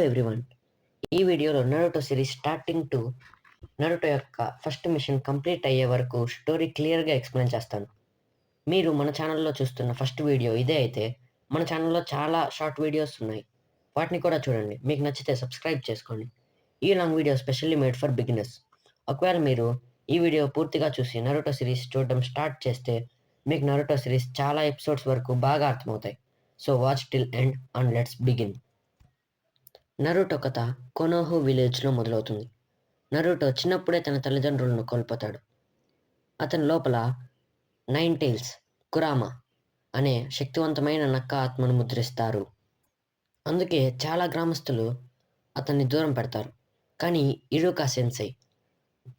Everyone, ఈ వీడియోలో Naruto series starting to Naruto యొక్క ఫస్ట్ మిషన్ కంప్లీట్ అయ్యే వరకు స్టోరీ క్లియర్గా ఎక్స్ప్లెయిన్ చేస్తాను. మీరు మన ఛానల్లో చూస్తున్న ఫస్ట్ వీడియో ఇదే అయితే మన ఛానల్లో చాలా షార్ట్ వీడియోస్ ఉన్నాయి, వాటిని కూడా చూడండి. మీకు నచ్చితే సబ్స్క్రైబ్ చేసుకోండి. ఈ long video specially made for beginners. ఒకవేళ మీరు ఈ వీడియో పూర్తిగా చూసి నరుటో సిరీస్ చూడడం స్టార్ట్ చేస్తే మీకు నరుటో సిరీస్ చాలా ఎపిసోడ్స్ వరకు బాగా అర్థమవుతాయి. So watch till end and let's begin. Naruto కథ కొనోహు విలేజ్లో మొదలవుతుంది. నరుటో చిన్నప్పుడే తన తల్లిదండ్రులను కోల్పోతాడు. అతని లోపల నైన్ టైల్స్ కురామా అనే శక్తివంతమైన నక్క ఆత్మను ముద్రిస్తారు. అందుకే చాలా గ్రామస్తులు అతన్ని దూరం పెడతారు. కానీ ఇరుకా సెన్సై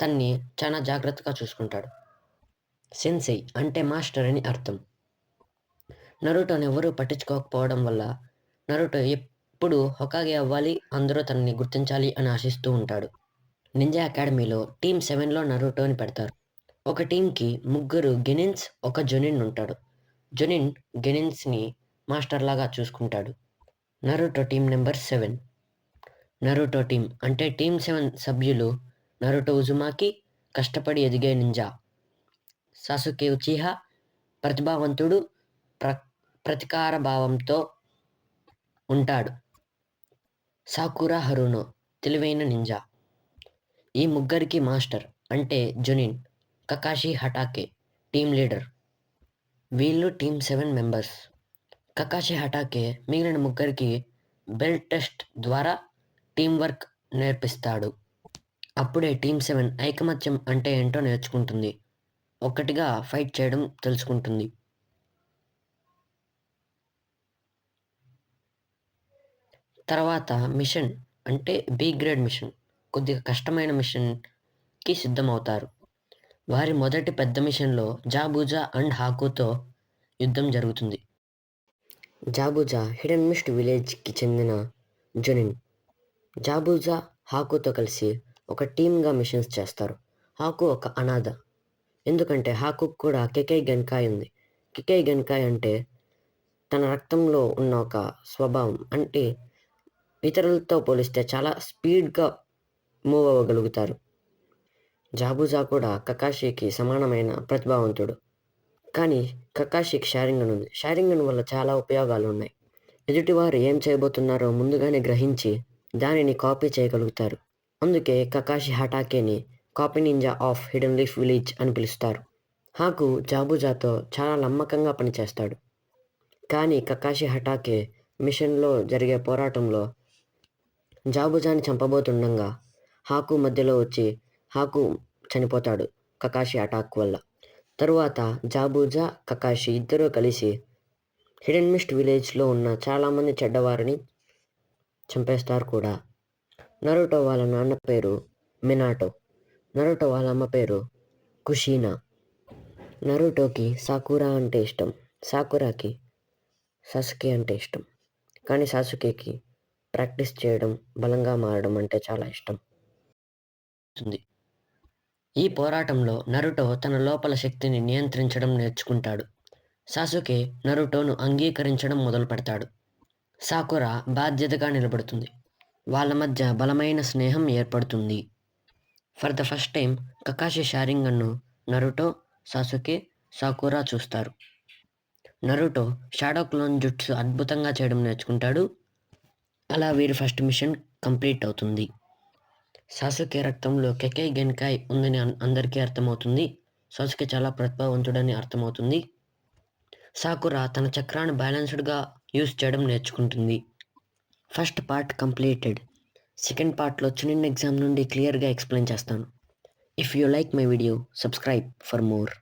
తన్ని చాలా జాగ్రత్తగా చూసుకుంటాడు. సెన్సై అంటే మాస్టర్ అని అర్థం. నరుటోని ఎవరూ పట్టించుకోకపోవడం వల్ల నరుటో ఎప్పుడు హొకాగే అవ్వాలి, అందరూ తనని గుర్తించాలి అని ఆశిస్తూ ఉంటాడు. నింజా అకాడమీలో టీమ్ 7లో నరుటోని పెడతారు. ఒక టీంకి 3 గెనిన్స్, 1 జొనిన్ ఉంటాడు. జొనిన్ గెనిన్స్ని మాస్టర్ లాగా చూసుకుంటాడు. Naruto team number 7. Naruto team అంటే టీమ్ 7 సభ్యులు నరుటో ఉజుమాకి కష్టపడి ఎదిగే నింజా, సాసుకే ఉచిహా ప్రతిభావంతుడు, ప్రతీకార భావంతో ఉంటాడు, సాకురా హరునో తెలివైన నింజా. ఈ ముగ్గురికి మాస్టర్ అంటే జొనిన్ కకాషి హటాకే టీమ్ లీడర్. వీళ్ళు టీమ్ 7 మెంబర్స్. కకాషి హటాకే మిగిలిన ముగ్గురికి బెల్ట్ టెస్ట్ ద్వారా టీం వర్క్ నేర్పిస్తాడు. అప్పుడే టీమ్ 7 ఐకమత్యం అంటే ఏంటో నేర్చుకుంటుంది, ఒక్కటిగా ఫైట్ చేయడం తెలుసుకుంటుంది. తర్వాత మిషన్ అంటే బి గ్రేడ్ మిషన్, కొద్దిగా కష్టమైన మిషన్కి సిద్ధమవుతారు. వారి మొదటి పెద్ద మిషన్లో జాబూజా అండ్ హాకుతో యుద్ధం జరుగుతుంది. జాబూజా హిడెన్ మిస్ట్ విలేజ్కి చెందిన జొనిన్. జాబూజా హాకుతో కలిసి ఒక టీమ్గా మిషన్స్ చేస్తారు. హాకు ఒక అనాథ, ఎందుకంటే హాకు కూడా కెకై గెన్కాయ్ ఉంది. కెకై గెన్కాయ్ అంటే తన రక్తంలో ఉన్న ఒక స్వభావం, అంటే ఇతరులతో పోలిస్తే చాలా స్పీడ్గా మూవ్ అవ్వగలుగుతారు. జాబూజా కూడా కకాషికి సమానమైన ప్రతిభావంతుడు. కానీ కకాషికి షారింగన్ ఉంది. షారింగన్ వల్ల చాలా ఉపయోగాలు ఉన్నాయి. ఎదుటివారు ఏం చేయబోతున్నారో ముందుగానే గ్రహించి దానిని కాపీ చేయగలుగుతారు. అందుకే కకాషి హటాకేని copy ninja of hidden leaf village అని పిలుస్తారు. హాకు జాబూజాతో చాలా నమ్మకంగా పనిచేస్తాడు. కానీ కకాషి హటాకే మిషన్లో జరిగే పోరాటంలో జాబూజాని చంపబోతుండగా హాకు మధ్యలో వచ్చి హాకు చనిపోతాడు కకాషి అటాక్ వల్ల. తరువాత జాబూజా, కకాషి ఇద్దరూ కలిసి హిడెన్ మిస్ట్ విలేజ్లో ఉన్న చాలామంది చెడ్డవారిని చంపేస్తారు కూడా. నరుటో వాళ్ళ నాన్న పేరు మినాటో. నరుటో వాళ్ళ అమ్మ పేరు కుషీనా. నరుటోకి సాకురా అంటే ఇష్టం, సాకురాకి సాసుకే అంటే ఇష్టం. కానీ సాసుకేకి ప్రాక్టీస్ చేయడం, బలంగా మారడం అంటే చాలా ఇష్టం. ఈ పోరాటంలో నరుటో తన లోపల శక్తిని నియంత్రించడం నేర్చుకుంటాడు. సాసుకే నరుటోను అంగీకరించడం మొదలు పెడతాడు. సాకురా బాధ్యతగా నిలబడుతుంది. వాళ్ళ మధ్య బలమైన స్నేహం ఏర్పడుతుంది. For the first time Kakashi షారింగన్ను నరుటో, సాసుకే, సాకురా చూస్తారు. నరుటో షాడో క్లోన్ జుట్సు అద్భుతంగా చేయడం నేర్చుకుంటాడు. అలా వీరి ఫస్ట్ మిషన్ కంప్లీట్ అవుతుంది. సాసుకే రక్తంలో కెకై గెన్కాయ్ ఉందని అందరికీ అర్థమవుతుంది. సాసుకే చాలా ప్రతిభావంతుడని అర్థమవుతుంది. సాకురా తన చక్రాన్ని బ్యాలెన్స్డ్గా యూస్ చేయడం నేర్చుకుంటుంది. First part completed. సెకండ్ పార్ట్లో చునిన్ ఎగ్జామ్ నుండి క్లియర్గా ఎక్స్ప్లెయిన్ చేస్తాను. If you like my video, subscribe for more.